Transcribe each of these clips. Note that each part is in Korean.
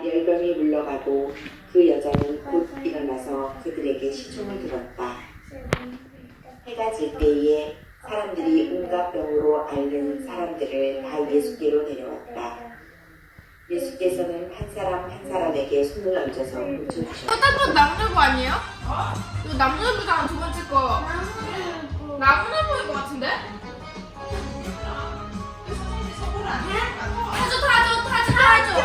열병이 물러가고 그 여자는 곧 일어나서 그들에게 시총을 들었다. 해가 질 때에 사람들이 온갖 병으로 앓는 사람들을 다 예수께로 데려왔다. 예수께서는 한 사람 한 사람에게 손을 얹어서 고쳐주셨다. 딴건 나무늘보 아니에요? 이거 나무늘보잖아, 두 번째 거. 나무늘보인 것 같은데? 타줘.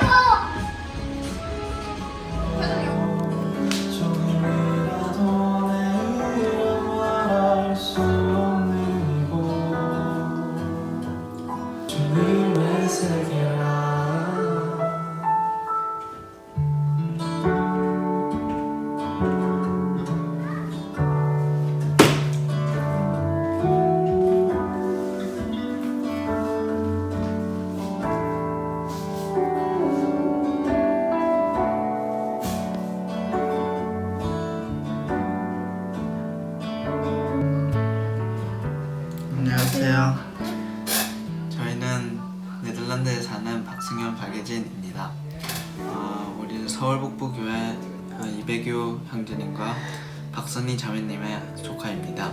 안녕하세요. 저희는 네덜란드에 사는 박승현, 박예진입니다. 우리는 서울북부교회 이배규 형제님과 박선희 자매님의 조카입니다.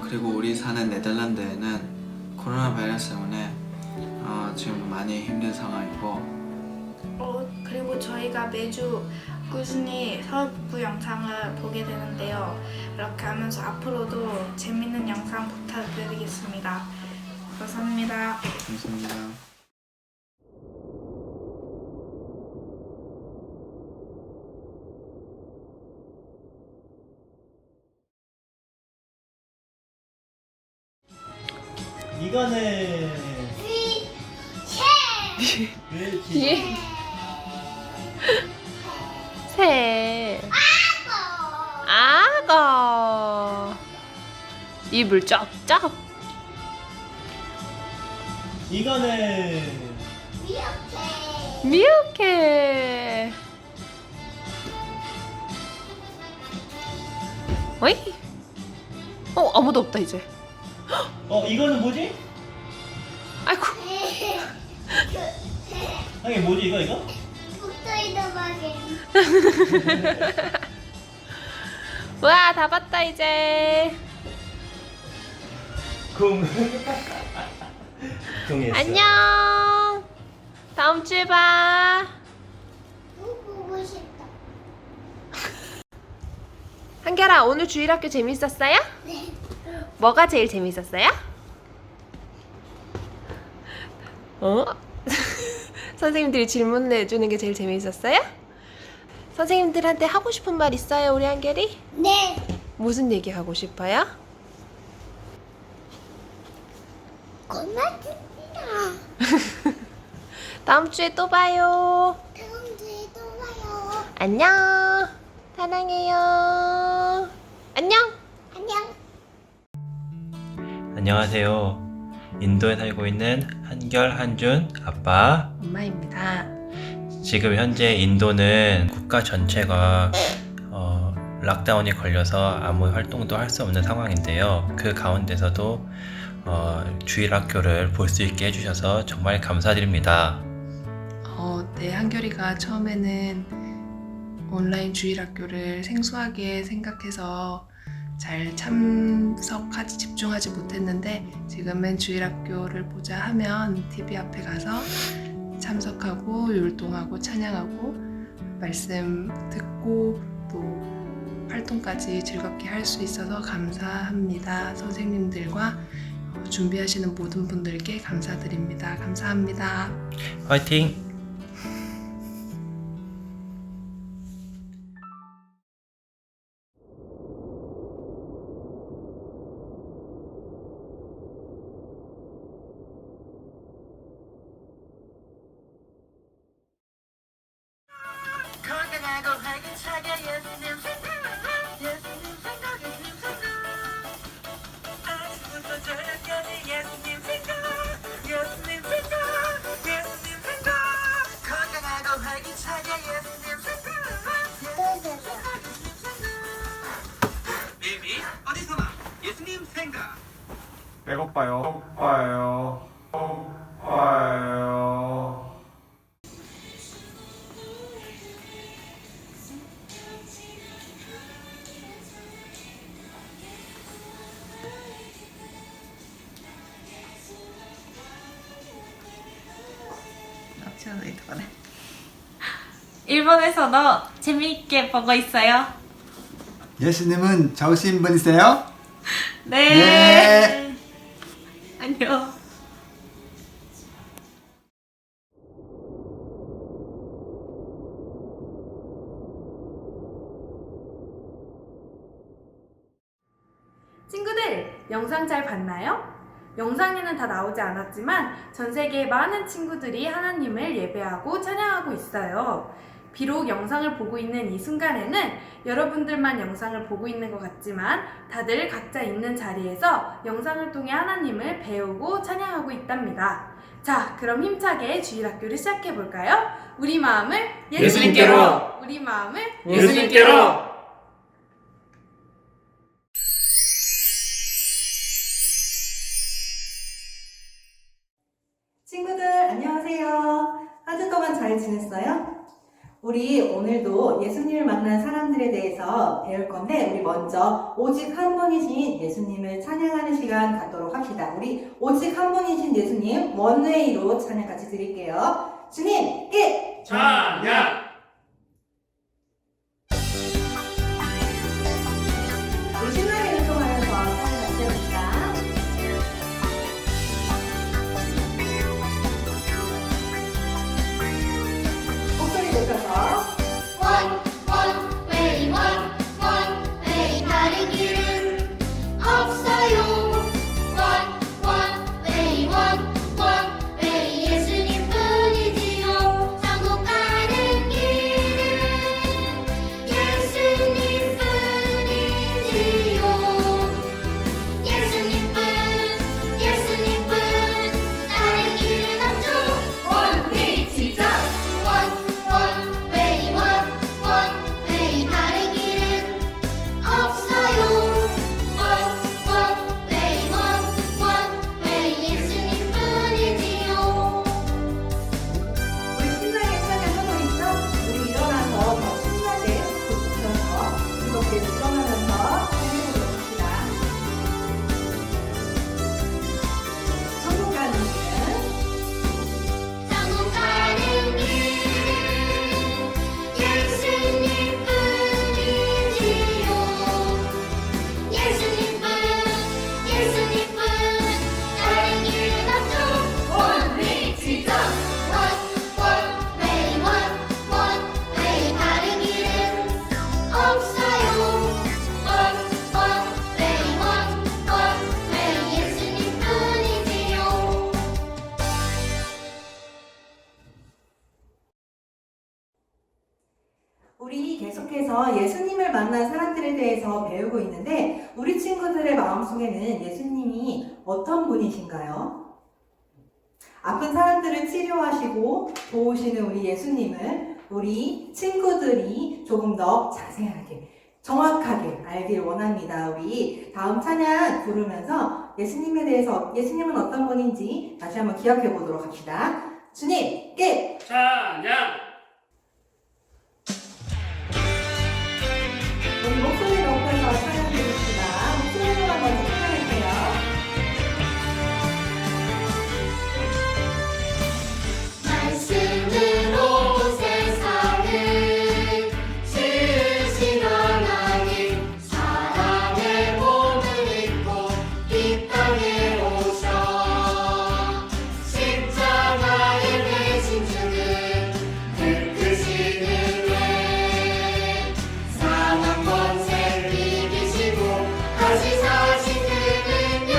그리고 우리 사는 네덜란드에는 코로나 바이러스 때문에 지금 많이 힘든 상황이고 그리고 저희가 매주 꾸준히 서울북부 영상을 보게 되는데요. 이렇게 하면서 앞으로도 재밌는 영상 부탁드리겠습니다. 감사합니다. 감사합니다. 이거는 뒤에 새 악어 입을 쫙쫙 이거는 미역해 어이? 아무도 없다 이제 이거는 뭐지? 아이고 이게 뭐지 이거? 와 다 봤다 이제 동했어. 안녕 다음 주에 봐 보고 싶다. 한결아 오늘 주일학교 재밌었어요? 네. 뭐가 제일 재밌었어요? 선생님들이 질문 내주는 게 제일 재밌었어요? 선생님들한테 하고 싶은 말 있어요 우리 한결이? 네. 무슨 얘기 하고 싶어요? 고맙습니다. 다음 주에 또 봐요 다음 주에 또 봐요. 안녕 사랑해요 안녕 안녕. 안녕하세요. 인도에 살고 있는 한결, 한준 아빠. 엄마입니다 지금 현재 인도는 국가 전체가 락다운이 걸려서 아무 활동도 할 수 없는 상황인데요. 그 가운데서도 주일 학교를 볼 수 있게 해주셔서 정말 감사드립니다. 네, 한결이가 처음에는 온라인 주일학교를 생소하게 생각해서 잘 참석하지 집중하지 못했는데 지금은 주일학교를 보자 하면 TV 앞에 가서 참석하고 율동하고 찬양하고 말씀 듣고 또 활동까지 즐겁게 할 수 있어서 감사합니다. 선생님들과 준비하시는 모든 분들께 감사드립니다. 감사합니다. 화이팅! 배고파요. 배고파요. 배고파요. 일본에서도 재미있게 보고 있어요. 예수님은 좋으신 분이세요? 네. 네. 안녕. 친구들, 영상 잘 봤나요? 영상에는 다 나오지 않았지만 전 세계의 많은 친구들이 하나님을 예배하고 찬양하고 있어요. 비록 영상을 보고 있는 이 순간에는 여러분들만 영상을 보고 있는 것 같지만 다들 각자 있는 자리에서 영상을 통해 하나님을 배우고 찬양하고 있답니다. 자, 그럼 힘차게 주일학교를 시작해볼까요? 우리 마음을 예수님께로! 우리 마음을 예수님께로! 친구들 안녕하세요. 한 주 동안 잘 지냈어요? 우리 오늘도 예수님을 만난 사람들에 대해서 배울 건데 우리 먼저 오직 한 분이신 예수님을 찬양하는 시간 갖도록 합시다. 우리 오직 한 분이신 예수님 원웨이로 찬양 같이 드릴게요. 주님께 찬양! 우리 신나게 일동하면서 찬양 같이 해봅시다. 목소리 높여서 원웨이 다른 길은 없어요. 원웨이 예수님뿐이지요. 천국 가는 길은 예수님뿐이지요. 예수님뿐 다른 길은 없죠. 원웨이 진짜 원웨이 다른 길은 없어요. 원웨이 예수님뿐이지요. 우리 신나게 찬양하고 있죠? 우리 일어나서 더 신나게 붙여서 즐겁게 일어나면서 찬양해보도록 합시다. 천국 가는 길은 천국 가는 길은 예수님뿐이지요. 예수님뿐 다른 길은 없죠. 원웨이 진짜 원웨이 다른 길은 없어요. 원웨이 예수님뿐이지요. 우리 계속해서 예수님을 만난 사람들에 대해서 배우고 있는데 우리 친구들의 마음속에는 예수님이 어떤 분이신가요? 아픈 사람들을 치료하시고 도우시는 우리 예수님을 우리 친구들이 조금 더 자세하게 정확하게 알길 원합니다. 우리 다음 찬양 부르면서 예수님에 대해서 예수님은 어떤 분인지 다시 한번 기억해 보도록 합시다. 주님께 찬양! 우리 목소리 높여서 찬양드립시다. 목소리로만 먼저 찬양할게요. 말씀으로 세상을 지으신 하나님 사랑의 몸을 입고 이 땅에 오셔 십자가에 매신 주는 그 크신 은혜 사망 권세 이기시고 다시 사신 그는요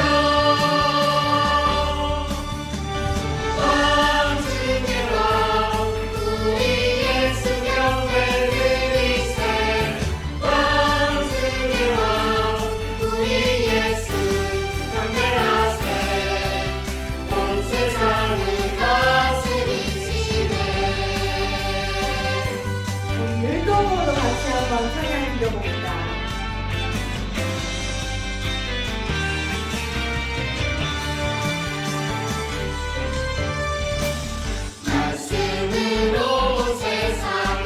왕중의 왕 우리 예수 경배를 이세 왕중의 왕 우리 예수 경배하세 온 세상을 다스리시네. 우리 율동으로 같이 한번 찬양 드려봅니다. 말씀으로 세상을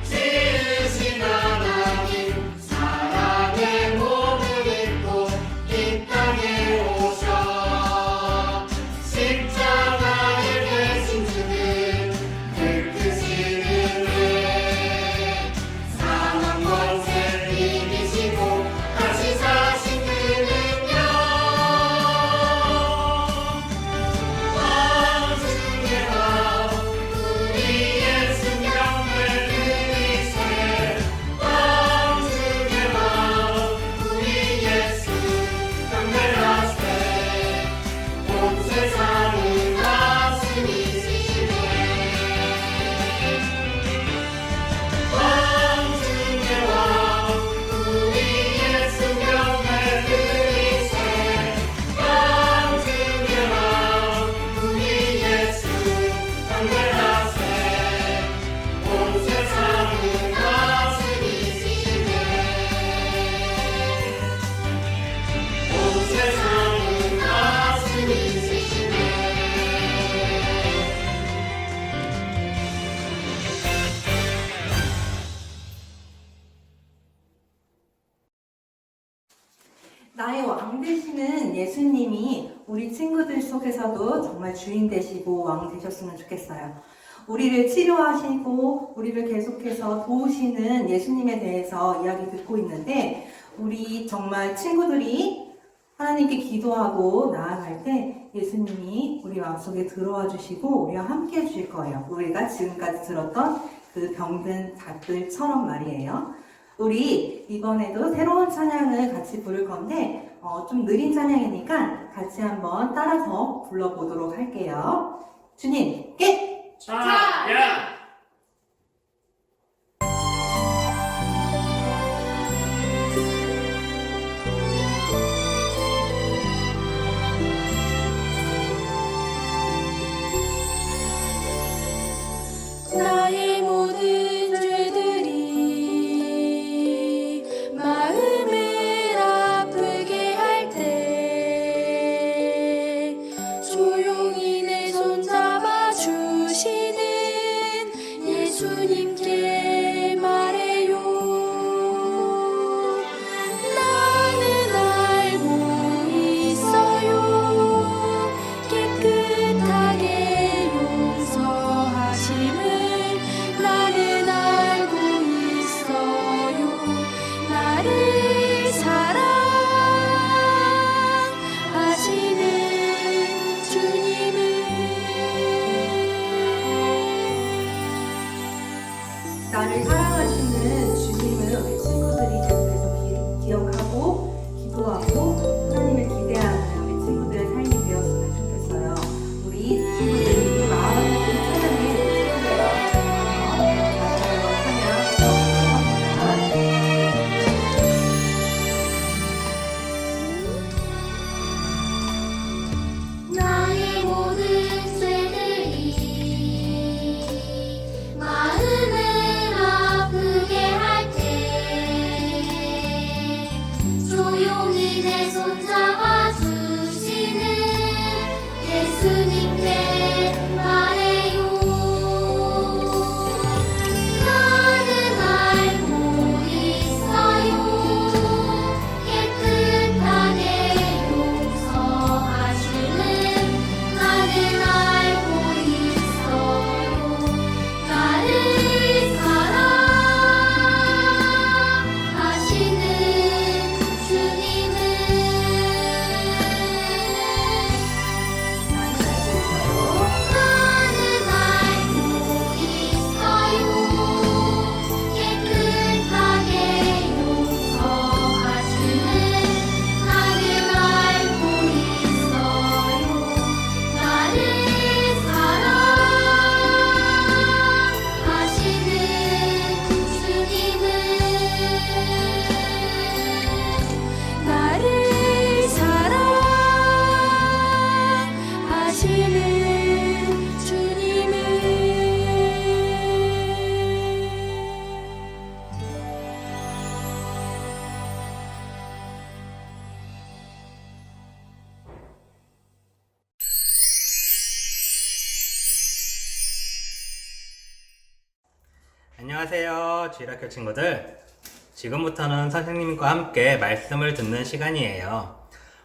지으신 하나님 사랑의 몸을 입고 이 땅에 오셔 십자가에 계신 주는 세상을 다스리시네 왕중의 왕 우리 예수 경배 드리세 왕중의 왕 우리 예수 경배하세 온 세상을 다스리시네 온 세상을 다스리시네 나의 왕 되시는 예수님이 우리 친구들 속에서도 정말 주인 되시고 왕 되셨으면 좋겠어요. 우리를 치료하시고 우리를 계속해서 도우시는 예수님에 대해서 이야기 듣고 있는데 우리 정말 친구들이 하나님께 기도하고 나아갈 때 예수님이 우리 마음속에 들어와 주시고 우리와 함께 해주실 거예요. 우리가 지금까지 들었던 그 병든 자들처럼 말이에요. 우리 이번에도 새로운 찬양을 같이 부를 건데 좀 느린 찬양이니까 같이 한번 따라서 불러보도록 할게요. 주님께 찬양. 나의 모든 죄들이 마음을 아프게 할 때 조용히 내 손 잡아 주시는 예수님께 말해요. 나는 알고 있어요. 깨끗하게 용서하심을 나는 알고 있어요. 나를 사랑하시는 주님을 나를 사랑하시는 주님을 우리 친구들이 계속해서 기억하고 기도하고 하나님을 기대하는 우리 친구들의 삶이 되었으면 좋겠어요. 우리 친구들이 마음을 찬양해 주세요. 나의 모든 죄들이 마음을 아프게 할 때 조용히 내 손 잡아 주시는 예수님께 말해요. 나는 알고 있어요. 깨끗하게 용서하시는 나는 알고 있어요. 나를 사랑하시는 주님은 나는 알고 있어요. 깨끗하게 용서하시는 나는 알고 있어요. 나를 사랑하시는 주님은 나를 사랑하시는 주님은 안녕하세요, 주일학교 친구들. 지금부터는 선생님과 함께 말씀을 듣는 시간이에요.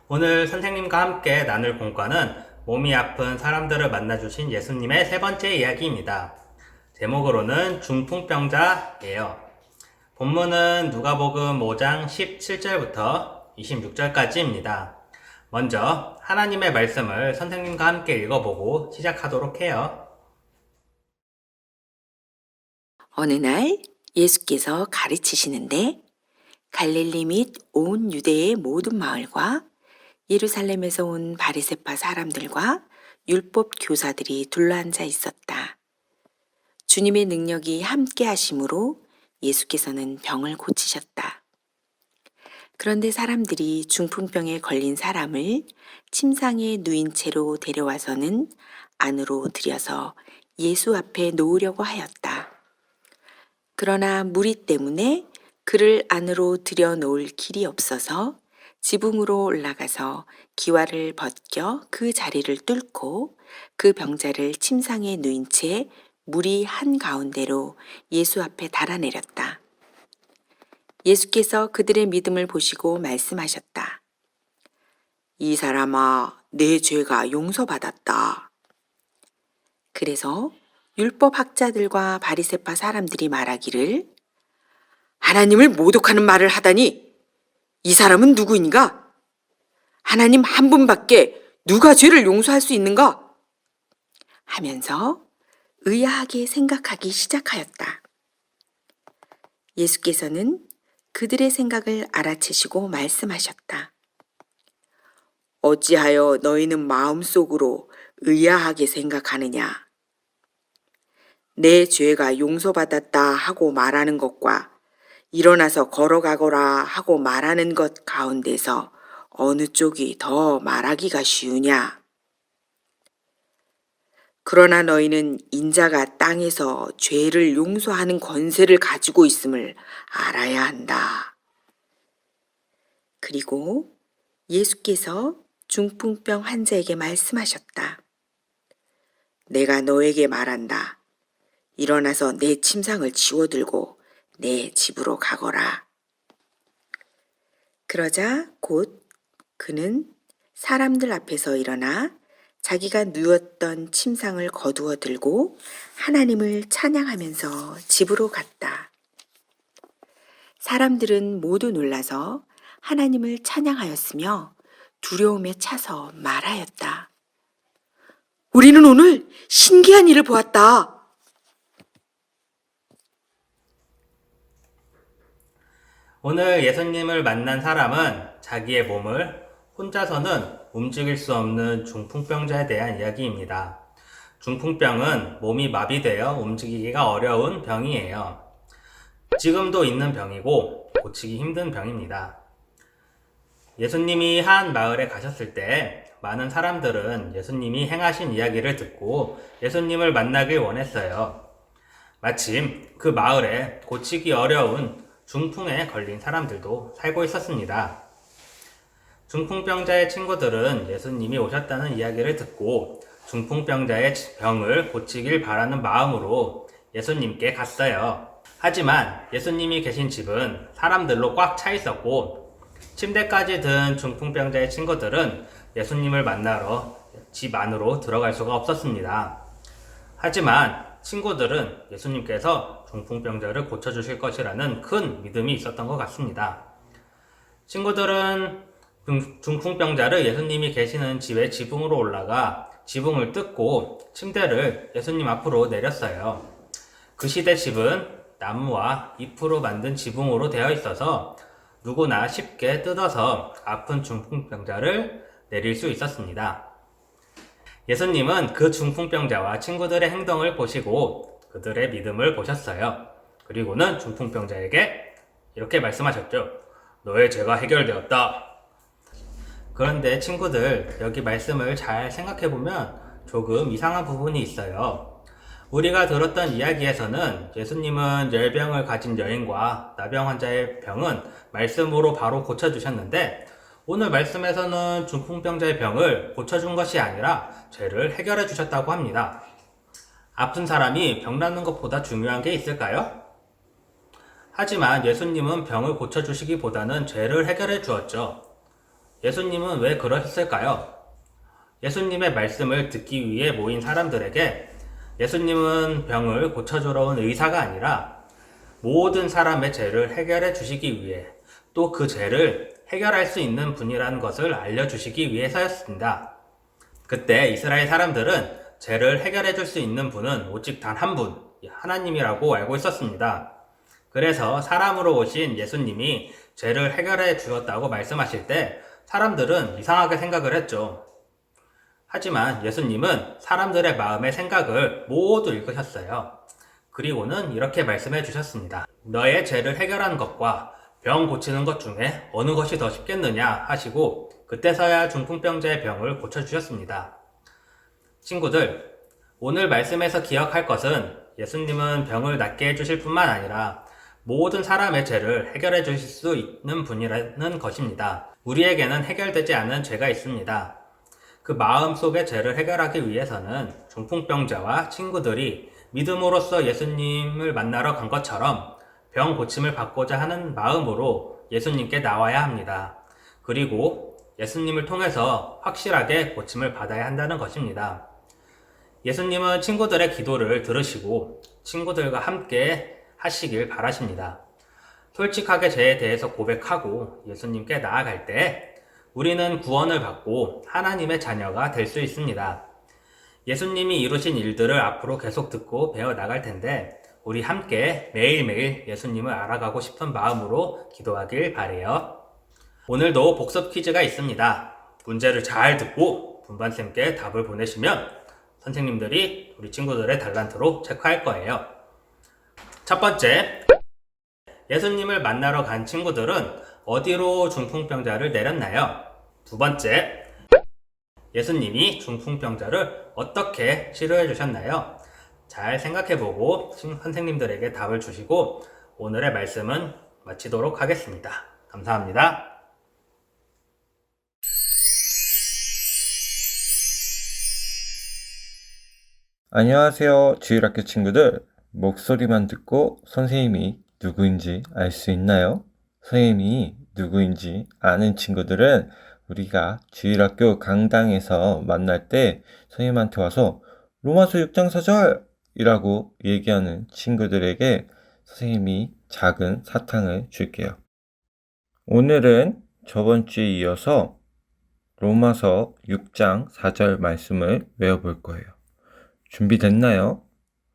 오늘 선생님과 함께 나눌 공과는 몸이 아픈 사람들을 만나주신 예수님의 세 번째 이야기입니다. 제목으로는 중풍병자예요. 본문은 누가복음 5장 17절부터 26절까지입니다. 먼저 하나님의 말씀을 선생님과 함께 읽어보고 시작하도록 해요. 어느 날 예수께서 가르치시는데 갈릴리 및 온 유대의 모든 마을과 예루살렘에서 온 바리새파 사람들과 율법 교사들이 둘러앉아 있었다. 주님의 능력이 함께 하심으로 예수께서는 병을 고치셨다. 그런데 사람들이 중풍병에 걸린 사람을 침상에 누인 채로 데려와서는 안으로 들여서 예수 앞에 놓으려고 하였다. 그러나 무리 때문에 그를 안으로 들여놓을 길이 없어서 지붕으로 올라가서 기와를 벗겨 그 자리를 뚫고 그 병자를 침상에 누인 채 무리 한가운데로 예수 앞에 달아내렸다. 예수께서 그들의 믿음을 보시고 말씀하셨다. 이 사람아, 내 죄가 용서받았다. 그래서 율법학자들과 바리새파 사람들이 말하기를 하나님을 모독하는 말을 하다니 이 사람은 누구인가? 하나님 한 분밖에 누가 죄를 용서할 수 있는가? 하면서 의아하게 생각하기 시작하였다. 예수께서는 그들의 생각을 알아채시고 말씀하셨다. 어찌하여 너희는 마음속으로 의아하게 생각하느냐? 내 죄가 용서받았다 하고 말하는 것과 일어나서 걸어가거라 하고 말하는 것 가운데서 어느 쪽이 더 말하기가 쉬우냐? 그러나 너희는 인자가 땅에서 죄를 용서하는 권세를 가지고 있음을 알아야 한다. 그리고 예수께서 중풍병 환자에게 말씀하셨다. 내가 너에게 말한다. 일어나서 내 침상을 치워들고 내 집으로 가거라. 그러자 곧 그는 사람들 앞에서 일어나 자기가 누웠던 침상을 거두어 들고 하나님을 찬양하면서 집으로 갔다. 사람들은 모두 놀라서 하나님을 찬양하였으며 두려움에 차서 말하였다. 우리는 오늘 신기한 일을 보았다. 오늘 예수님을 만난 사람은 자기의 몸을 혼자서는 움직일 수 없는 중풍병자에 대한 이야기입니다. 중풍병은 몸이 마비되어 움직이기가 어려운 병이에요. 지금도 있는 병이고 고치기 힘든 병입니다. 예수님이 한 마을에 가셨을 때 많은 사람들은 예수님이 행하신 이야기를 듣고 예수님을 만나길 원했어요. 마침 그 마을에 고치기 어려운 중풍에 걸린 사람들도 살고 있었습니다. 중풍병자의 친구들은 예수님이 오셨다는 이야기를 듣고 중풍병자의 병을 고치길 바라는 마음으로 예수님께 갔어요. 하지만 예수님이 계신 집은 사람들로 꽉 차 있었고 침대까지 든 중풍병자의 친구들은 예수님을 만나러 집 안으로 들어갈 수가 없었습니다. 하지만 친구들은 예수님께서 중풍병자를 고쳐주실 것이라는 큰 믿음이 있었던 것 같습니다. 친구들은 중풍병자를 예수님이 계시는 집의 지붕으로 올라가 지붕을 뜯고 침대를 예수님 앞으로 내렸어요. 그 시대 집은 나무와 잎으로 만든 지붕으로 되어 있어서 누구나 쉽게 뜯어서 아픈 중풍병자를 내릴 수 있었습니다. 예수님은 그 중풍병자와 친구들의 행동을 보시고 그들의 믿음을 보셨어요. 그리고는 중풍병자에게 이렇게 말씀하셨죠. 너의 죄가 해결되었다. 그런데 친구들, 여기 말씀을 잘 생각해보면 조금 이상한 부분이 있어요. 우리가 들었던 이야기에서는 예수님은 열병을 가진 여인과 나병 환자의 병은 말씀으로 바로 고쳐주셨는데 오늘 말씀에서는 중풍병자의 병을 고쳐준 것이 아니라 죄를 해결해 주셨다고 합니다. 아픈 사람이 병 낫는 것보다 중요한 게 있을까요? 하지만 예수님은 병을 고쳐주시기보다는 죄를 해결해 주었죠. 예수님은 왜 그러셨을까요? 예수님의 말씀을 듣기 위해 모인 사람들에게 예수님은 병을 고쳐주러 온 의사가 아니라 모든 사람의 죄를 해결해 주시기 위해 또 그 죄를 해결할 수 있는 분이라는 것을 알려주시기 위해서였습니다. 그때 이스라엘 사람들은 죄를 해결해 줄 수 있는 분은 오직 단 한 분, 하나님이라고 알고 있었습니다. 그래서 사람으로 오신 예수님이 죄를 해결해 주었다고 말씀하실 때 사람들은 이상하게 생각을 했죠. 하지만 예수님은 사람들의 마음의 생각을 모두 읽으셨어요. 그리고는 이렇게 말씀해 주셨습니다. 너의 죄를 해결하는 것과 병 고치는 것 중에 어느 것이 더 쉽겠느냐 하시고 그때서야 중풍병자의 병을 고쳐주셨습니다. 친구들, 오늘 말씀에서 기억할 것은 예수님은 병을 낫게 해주실 뿐만 아니라 모든 사람의 죄를 해결해 주실 수 있는 분이라는 것입니다. 우리에게는 해결되지 않은 죄가 있습니다. 그 마음속의 죄를 해결하기 위해서는 중풍병자와 친구들이 믿음으로써 예수님을 만나러 간 것처럼 병 고침을 받고자 하는 마음으로 예수님께 나와야 합니다. 그리고 예수님을 통해서 확실하게 고침을 받아야 한다는 것입니다. 예수님은 친구들의 기도를 들으시고 친구들과 함께 하시길 바라십니다. 솔직하게 죄에 대해서 고백하고 예수님께 나아갈 때 우리는 구원을 받고 하나님의 자녀가 될 수 있습니다. 예수님이 이루신 일들을 앞으로 계속 듣고 배워 나갈 텐데 우리 함께 매일매일 예수님을 알아가고 싶은 마음으로 기도하길 바래요. 오늘도 복습 퀴즈가 있습니다. 문제를 잘 듣고 분반쌤께 답을 보내시면 선생님들이 우리 친구들의 달란트로 체크할 거예요. 첫 번째, 예수님을 만나러 간 친구들은 어디로 중풍병자를 내렸나요? 두 번째, 예수님이 중풍병자를 어떻게 치료해 주셨나요? 잘 생각해보고 선생님들에게 답을 주시고 오늘의 말씀은 마치도록 하겠습니다. 감사합니다. 안녕하세요, 주일학교 친구들. 목소리만 듣고 선생님이 누구인지 알 수 있나요? 선생님이 누구인지 아는 친구들은 우리가 주일학교 강당에서 만날 때 선생님한테 와서 로마서 6장 4절 이라고 얘기하는 친구들에게 선생님이 작은 사탕을 줄게요. 오늘은 저번 주에 이어서 로마서 6장 4절 말씀을 외워볼 거예요. 준비됐나요?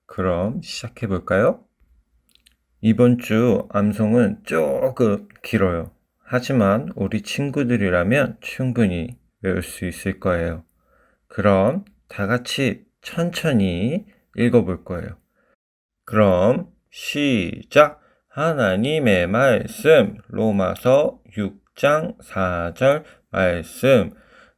그럼 시작해 볼까요? 이번 주 암송은 조금 길어요. 하지만 우리 친구들이라면 충분히 외울 수 있을 거예요. 그럼 다 같이 천천히 읽어볼 거예요. 그럼 시작! 하나님의 말씀, 로마서 6장 4절 말씀.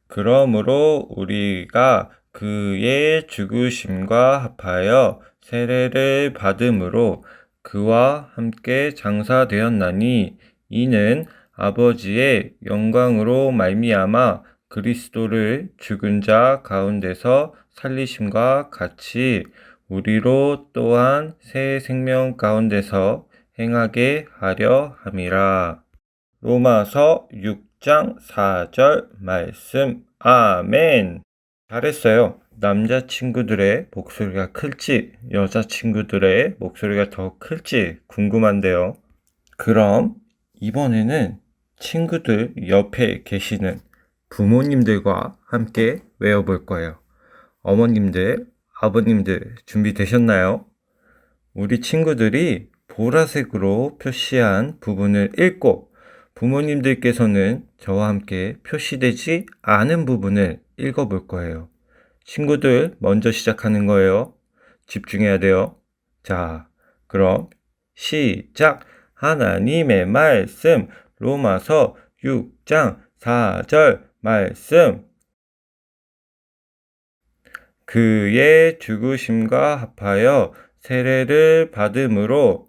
그러므로 우리가 그의 죽으심과 합하여 세례를 받음으로 그와 함께 장사되었나니 이는 아버지의 영광으로 말미암아 그리스도를 죽은 자 가운데서 살리심과 같이 우리로 또한 새 생명 가운데서 행하게 하려 함이라. 로마서 6장 4절 말씀. 아멘. 잘했어요. 남자친구들의 목소리가 클지 여자친구들의 목소리가 더 클지 궁금한데요. 그럼 이번에는 친구들 옆에 계시는 부모님들과 함께 외워볼 거예요. 어머님들, 아버님들 준비되셨나요? 우리 친구들이 보라색으로 표시한 부분을 읽고 부모님들께서는 저와 함께 표시되지 않은 부분을 읽어볼 거예요. 친구들 먼저 시작하는 거예요. 집중해야 돼요. 자, 그럼 시작! 하나님의 말씀, 로마서 6장 4절 말씀. 그의 죽으심과 합하여 세례를 받음으로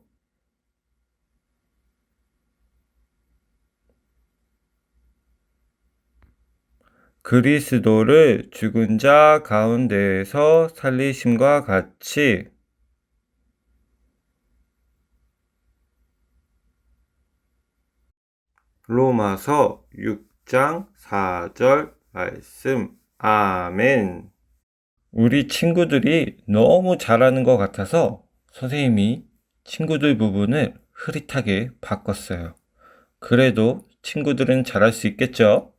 그리스도를 죽은 자 가운데에서 살리심과 같이 로마서 6장 4절 말씀. 아멘. 우리 친구들이 너무 잘하는 것 같아서 선생님이 친구들 부분을 흐릿하게 바꿨어요. 그래도 친구들은 잘할 수 있겠죠?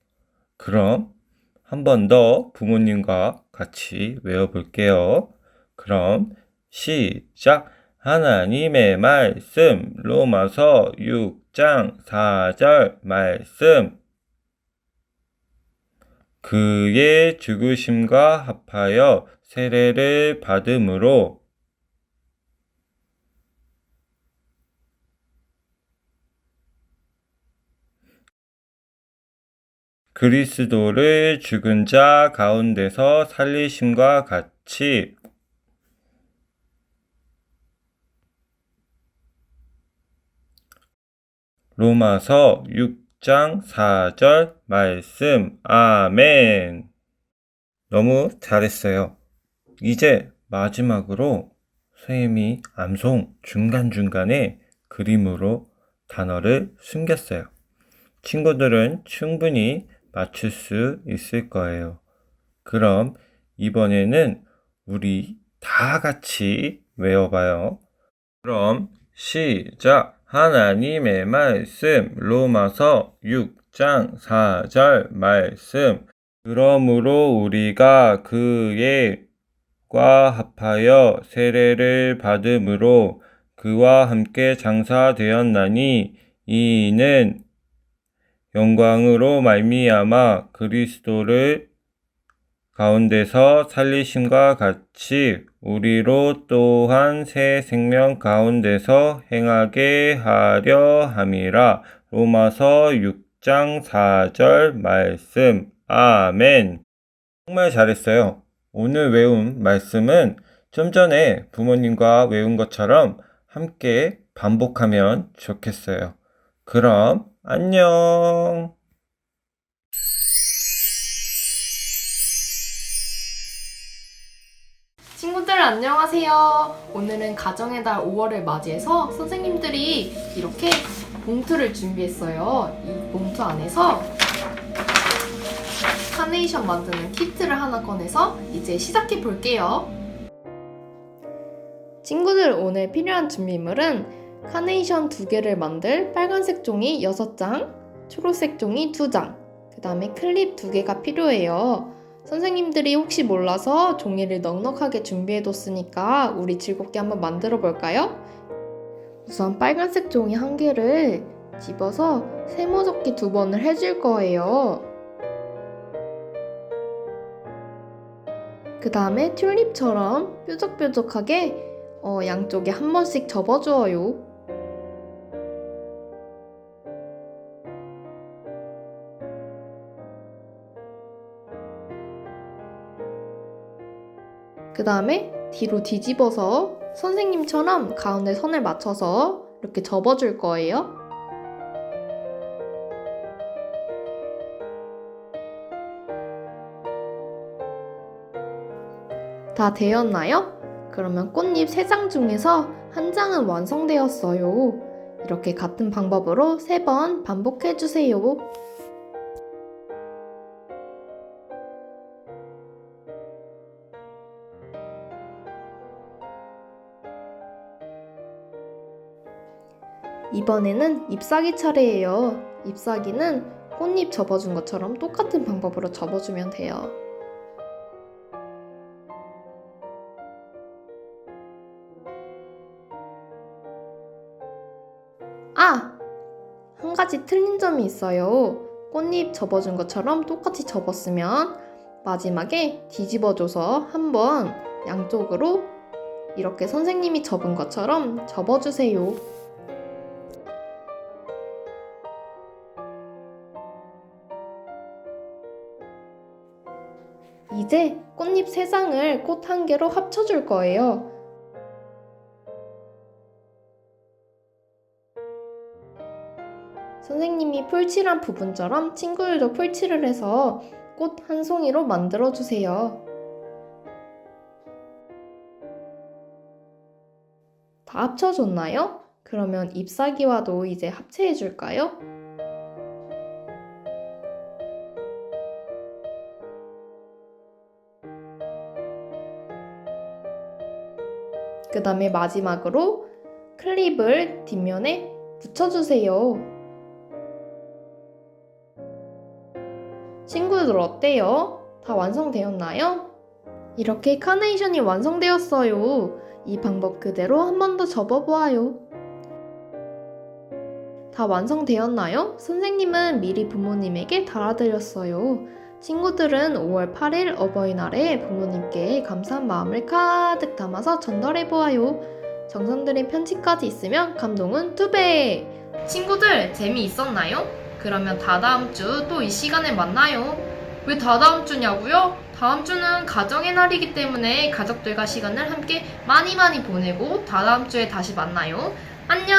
그럼 한 번 더 부모님과 같이 외워볼게요. 그럼 시작! 하나님의 말씀, 로마서 6장 4절 말씀. 그의 죽으심과 합하여 세례를 받음으로 그리스도를 죽은 자 가운데서 살리심과 같이 로마서 6장 4절 말씀. 아멘. 너무 잘했어요. 이제 마지막으로 선생님이 암송 중간중간에 그림으로 단어를 숨겼어요. 친구들은 충분히 맞출 수 있을 거예요. 그럼 이번에는 우리 다 같이 외워봐요. 그럼 시작! 하나님의 말씀 로마서 6장 4절 말씀. 그러므로 우리가 그의 과 합하여 세례를 받음으로 그와 함께 장사되었나니 이는 영광으로 말미암아 그리스도를 가운데서 살리심과 같이 우리로 또한 새 생명 가운데서 행하게 하려 함이라. 로마서 6장 4절 말씀. 아멘. 정말 잘했어요. 오늘 외운 말씀은 좀 전에 부모님과 외운 것처럼 함께 반복하면 좋겠어요. 그럼 안녕. 친구들 안녕하세요. 오늘은 가정의 달 5월을 맞이해서 선생님들이 이렇게 봉투를 준비했어요. 이 봉투 안에서 카네이션 만드는 키트를 하나 꺼내서 이제 시작해 볼게요. 친구들 오늘 필요한 준비물은 카네이션 2개를 만들 빨간색 종이 6장, 초록색 종이 2장, 그 다음에 클립 2개가 필요해요. 선생님들이 혹시 몰라서 종이를 넉넉하게 준비해뒀으니까 우리 즐겁게 한번 만들어 볼까요? 우선 빨간색 종이 1개를 집어서 세모접기 2번을 해줄 거예요. 그 다음에 튤립처럼 뾰족뾰족하게 양쪽에 한 번씩 접어줘요. 그 다음에 뒤로 뒤집어서 선생님처럼 가운데 선을 맞춰서 이렇게 접어줄 거예요. 다 되었나요? 그러면 꽃잎 3장 중에서 한 장은 완성되었어요. 이렇게 같은 방법으로 3번 반복해주세요. 이번에는 잎사귀 차례예요. 잎사귀는 꽃잎 접어준 것처럼 똑같은 방법으로 접어주면 돼요. 한 가지 틀린 점이 있어요. 꽃잎 접어준 것처럼 똑같이 접었으면 마지막에 뒤집어줘서 한번 양쪽으로 이렇게 선생님이 접은 것처럼 접어주세요. 이제 꽃잎 3장을 꽃 1개로 합쳐줄 거예요. 선생님이 풀칠한 부분처럼 친구들도 풀칠을 해서 꽃 한 송이로 만들어주세요. 다 합쳐줬나요? 그러면 잎사귀와도 이제 합체해줄까요? 그 다음에 마지막으로 클립을 뒷면에 붙여주세요. 친구들 어때요? 다 완성되었나요? 이렇게 카네이션이 완성되었어요. 이 방법 그대로 한 번 더 접어보아요. 다 완성되었나요? 선생님은 미리 부모님에게 달아드렸어요. 친구들은 5월 8일 어버이날에 부모님께 감사한 마음을 가득 담아서 전달해보아요. 정성 들인 편지까지 있으면 감동은 2배! 친구들 재미있었나요? 그러면 다다음 주 또 이 시간에 만나요. 왜 다다음 주냐고요? 다음 주는 가정의 날이기 때문에 가족들과 시간을 함께 많이 보내고 다다음 주에 다시 만나요. 안녕!